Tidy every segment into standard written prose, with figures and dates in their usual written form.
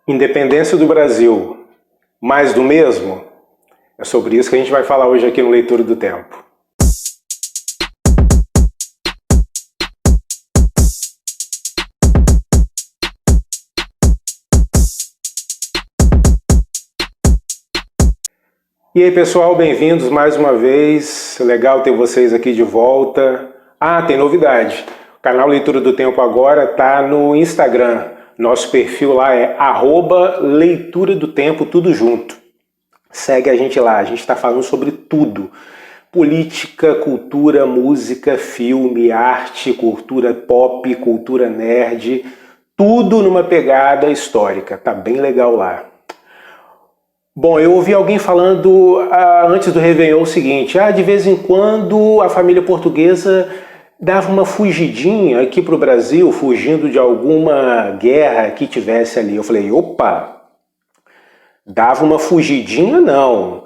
Independência do Brasil, mais do mesmo? É sobre isso que a gente vai falar hoje aqui no Leitura do Tempo. E aí pessoal, bem-vindos mais uma vez, legal ter vocês aqui de volta. Tem novidade, o canal Leitura do Tempo agora está no Instagram. Nosso perfil lá é @Leitura do Tempo, tudo junto. Segue a gente lá, a gente está falando sobre tudo. Política, cultura, música, filme, arte, cultura pop, cultura nerd, tudo numa pegada histórica, tá bem legal lá. Bom, eu ouvi alguém falando antes do Réveillon o seguinte, de vez em quando a família portuguesa dava uma fugidinha aqui para o Brasil, fugindo de alguma guerra que tivesse ali. Eu falei, opa, dava uma fugidinha não.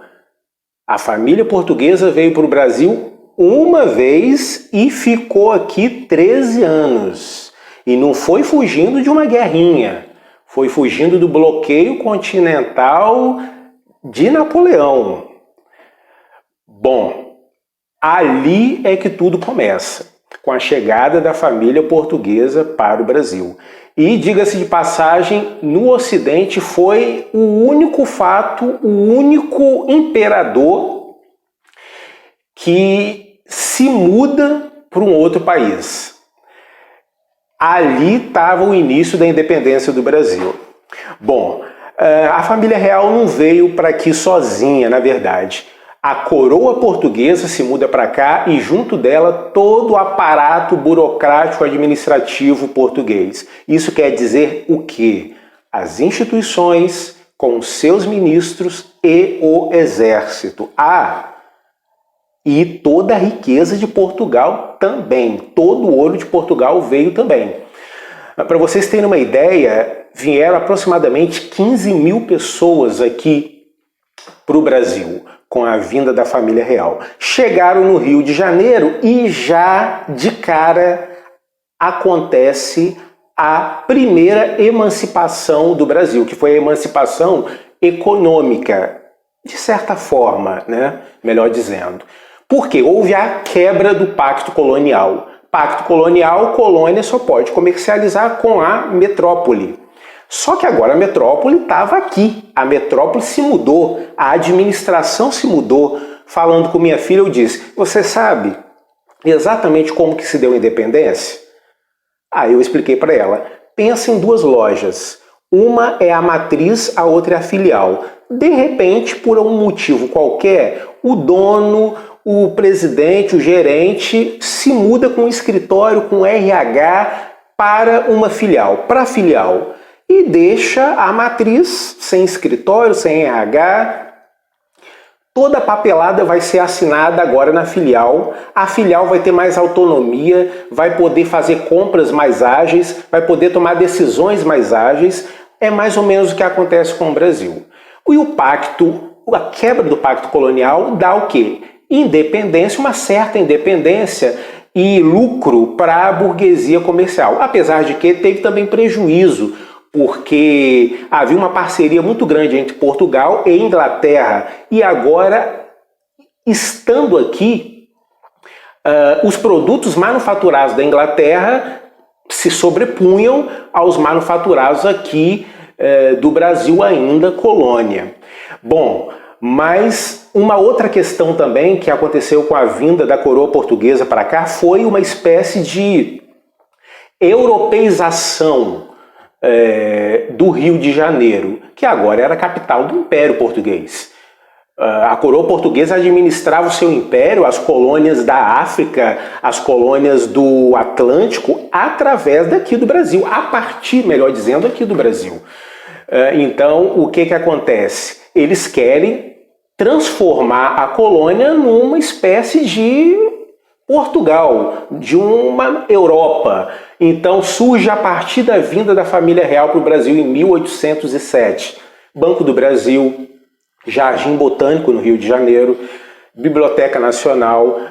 A família portuguesa veio para o Brasil uma vez e ficou aqui 13 anos. E não foi fugindo de uma guerrinha, foi fugindo do bloqueio continental de Napoleão. Bom, ali é que tudo começa, com a chegada da família portuguesa para o Brasil. E, diga-se de passagem, no Ocidente foi o único fato, o único imperador que se muda para um outro país. Ali estava o início da independência do Brasil. Bom, a família real não veio para aqui sozinha, na verdade. A coroa portuguesa se muda para cá e junto dela todo o aparato burocrático administrativo português. Isso quer dizer o quê? As instituições com seus ministros e o exército. E toda a riqueza de Portugal também. Todo o ouro de Portugal veio também. Para vocês terem uma ideia, vieram aproximadamente 15 mil pessoas aqui para o Brasil com a vinda da família real. Chegaram no Rio de Janeiro e já de cara acontece a primeira emancipação do Brasil, que foi a emancipação econômica, de certa forma, né? Melhor dizendo. Porque houve a quebra do Pacto Colonial. Pacto Colonial, colônia só pode comercializar com a metrópole. Só que agora a metrópole estava aqui, a metrópole se mudou, a administração se mudou. Falando com minha filha, eu disse, você sabe exatamente como que se deu a independência? Eu expliquei para ela, pensa em duas lojas, uma é a matriz, a outra é a filial. De repente, por um motivo qualquer, o dono, o presidente, o gerente se muda com um escritório, com RH para uma filial, para a filial. E deixa a matriz sem escritório, sem RH. Toda a papelada vai ser assinada agora na filial. A filial vai ter mais autonomia, vai poder fazer compras mais ágeis, vai poder tomar decisões mais ágeis. É mais ou menos o que acontece com o Brasil. E o pacto, a quebra do pacto colonial dá o quê? Independência, uma certa independência e lucro para a burguesia comercial. Apesar de que teve também prejuízo, porque havia uma parceria muito grande entre Portugal e Inglaterra. E agora, estando aqui, os produtos manufaturados da Inglaterra se sobrepunham aos manufaturados aqui do Brasil, ainda colônia. Bom, mas uma outra questão também que aconteceu com a vinda da coroa portuguesa para cá foi uma espécie de europeização do Rio de Janeiro, que agora era a capital do Império Português. A coroa portuguesa administrava o seu império, as colônias da África, as colônias do Atlântico, através daqui do Brasil, a partir, melhor dizendo, aqui do Brasil. Então, o que acontece? Eles querem transformar a colônia numa espécie de Portugal, de uma Europa. Então surge a partir da vinda da família real para o Brasil em 1807. Banco do Brasil, Jardim Botânico no Rio de Janeiro, Biblioteca Nacional,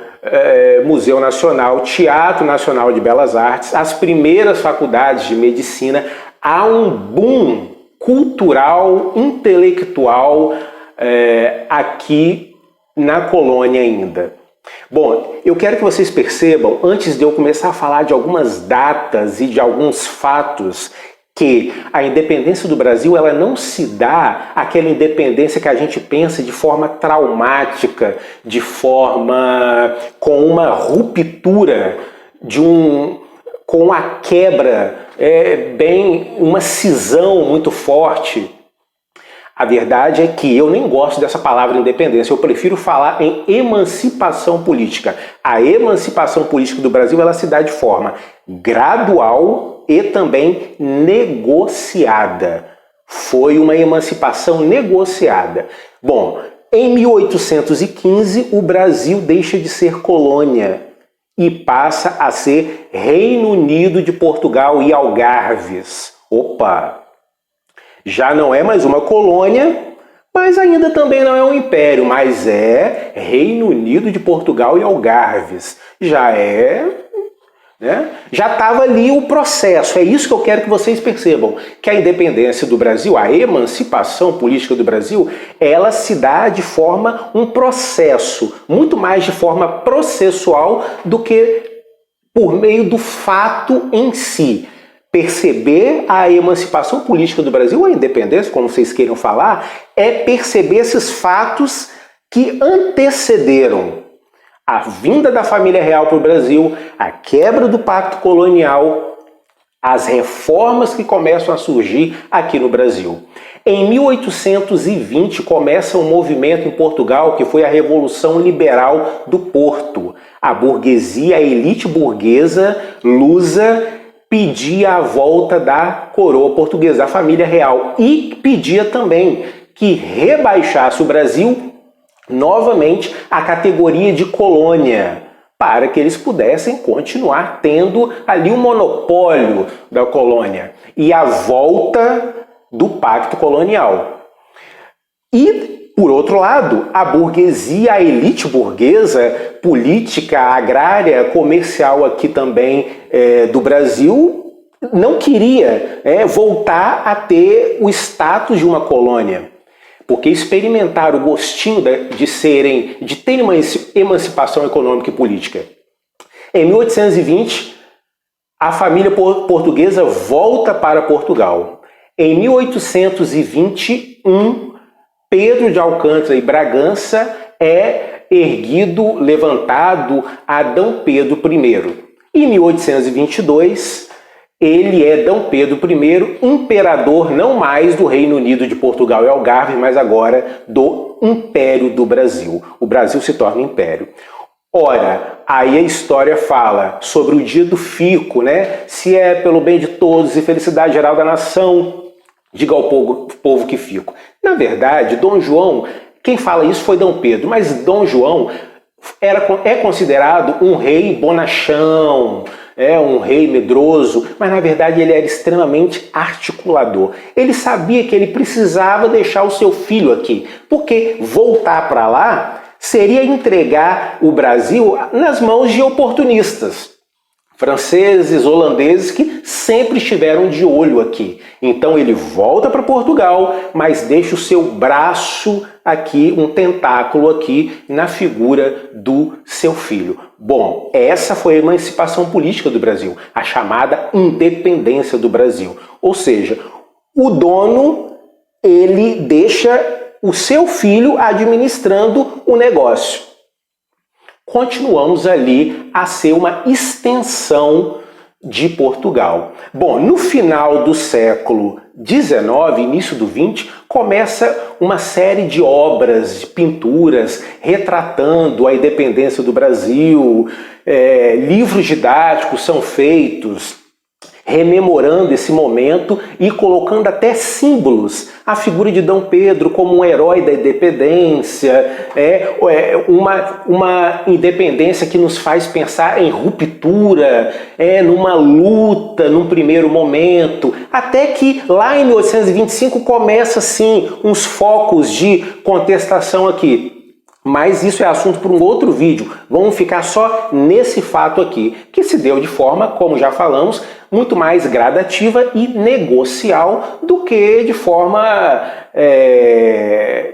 Museu Nacional, Teatro Nacional de Belas Artes, as primeiras faculdades de medicina. Há um boom cultural, intelectual aqui na colônia ainda. Bom, eu quero que vocês percebam, antes de eu começar a falar de algumas datas e de alguns fatos, que a independência do Brasil ela não se dá aquela independência que a gente pensa de forma traumática, de forma com uma ruptura, com a quebra, uma cisão muito forte. A verdade é que eu nem gosto dessa palavra independência, eu prefiro falar em emancipação política. A emancipação política do Brasil ela se dá de forma gradual e também negociada. Foi uma emancipação negociada. Bom, em 1815 o Brasil deixa de ser colônia e passa a ser Reino Unido de Portugal e Algarves. Opa! Já não é mais uma colônia, mas ainda também não é um império, mas é Reino Unido de Portugal e Algarves. Já estava ali o processo. É isso que eu quero que vocês percebam, que a independência do Brasil, a emancipação política do Brasil, ela se dá de forma, um processo, muito mais de forma processual do que por meio do fato em si. Perceber a emancipação política do Brasil, a independência, como vocês queiram falar, é perceber esses fatos que antecederam a vinda da família real para o Brasil, a quebra do pacto colonial, as reformas que começam a surgir aqui no Brasil. Em 1820 começa um movimento em Portugal que foi a Revolução Liberal do Porto. A burguesia, a elite burguesa lusa, pedia a volta da coroa portuguesa, da família real, e pedia também que rebaixasse o Brasil novamente à categoria de colônia, para que eles pudessem continuar tendo ali um monopólio da colônia e a volta do pacto colonial. E, por outro lado, a burguesia, a elite burguesa, política, agrária, comercial aqui também do Brasil, não queria voltar a ter o status de uma colônia, porque experimentaram o gostinho de terem uma emancipação econômica e política. Em 1820, a família portuguesa volta para Portugal. Em 1821, Pedro de Alcântara e Bragança é erguido, levantado a D. Pedro I. Em 1822, ele é D. Pedro I, imperador não mais do Reino Unido de Portugal e Algarve, mas agora do Império do Brasil. O Brasil se torna império. Ora, aí a história fala sobre o dia do fico, né? Se é pelo bem de todos e felicidade geral da nação, diga ao povo que fico. Na verdade, Dom João, quem fala isso foi D. Pedro, mas Dom João é considerado um rei bonachão, um rei medroso, mas na verdade ele era extremamente articulador. Ele sabia que ele precisava deixar o seu filho aqui, porque voltar para lá seria entregar o Brasil nas mãos de oportunistas, franceses, holandeses, que sempre estiveram de olho aqui. Então ele volta para Portugal, mas deixa o seu braço aqui, um tentáculo aqui na figura do seu filho. Bom, essa foi a emancipação política do Brasil, a chamada independência do Brasil. Ou seja, o dono, ele deixa o seu filho administrando o negócio. Continuamos ali a ser uma extensão de Portugal. Bom, no final do século XIX, início do XX, começa uma série de obras, de pinturas, retratando a independência do Brasil, livros didáticos são feitos, rememorando esse momento e colocando até símbolos. A figura de D. Pedro como um herói da independência, uma independência que nos faz pensar em ruptura, numa luta, num primeiro momento, até que lá em 1825 começa sim uns focos de contestação aqui. Mas isso é assunto para um outro vídeo. Vamos ficar só nesse fato aqui, que se deu de forma, como já falamos, muito mais gradativa e negocial do que de forma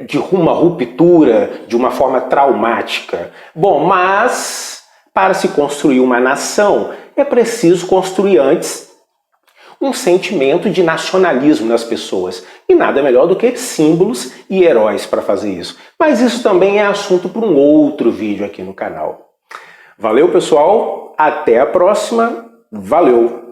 de uma ruptura, de uma forma traumática. Bom, mas para se construir uma nação, é preciso construir antes um sentimento de nacionalismo nas pessoas. E nada melhor do que símbolos e heróis para fazer isso. Mas isso também é assunto para um outro vídeo aqui no canal. Valeu, pessoal. Até a próxima. Valeu!